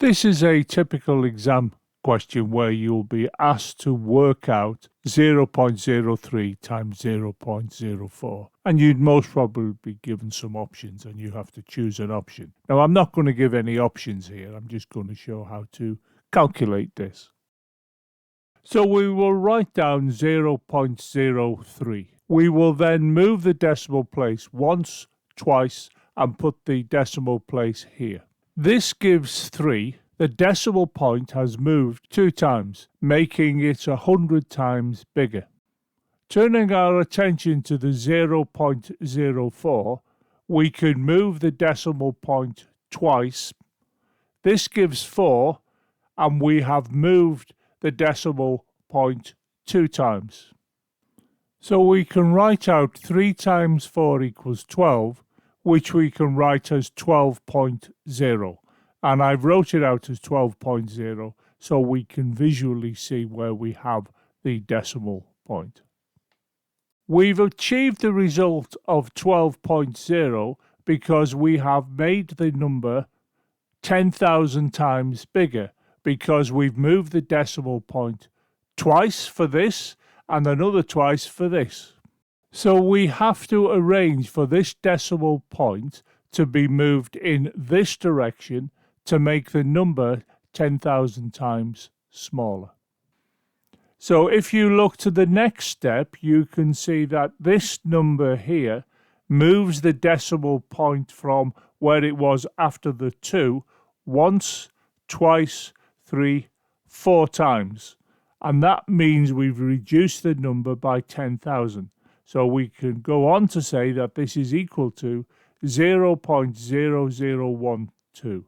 This is a typical exam question where you'll be asked to work out 0.03 times 0.04, and you'd most probably be given some options and you have to choose an option. Now, I'm not going to give any options here. I'm just going to show how to calculate this. So we will write down 0.03. We will then move the decimal place once, twice, and put the decimal place here. This gives 3. The decimal point has moved 2 times, making it 100 times bigger. Turning our attention to the 0.04, we can move the decimal point twice. This gives 4, and we have moved the decimal point 2 times. So we can write out 3 times 4 equals 12, which we can write as 12.0. And I've wrote it out as 12.0 so we can visually see where we have the decimal point. We've achieved the result of 12.0 because we have made the number 10,000 times bigger, because we've moved the decimal point twice for this and another twice for this. So we have to arrange for this decimal point to be moved in this direction to make the number 10,000 times smaller. So if you look to the next step, you can see that this number here moves the decimal point from where it was after the 2 once, twice, 3, 4 times. And that means we've reduced the number by 10,000. So we can go on to say that this is equal to 0.0012.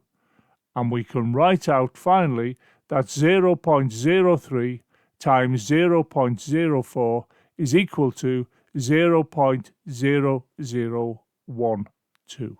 And we can write out finally that 0.03 times 0.04 is equal to 0.0012.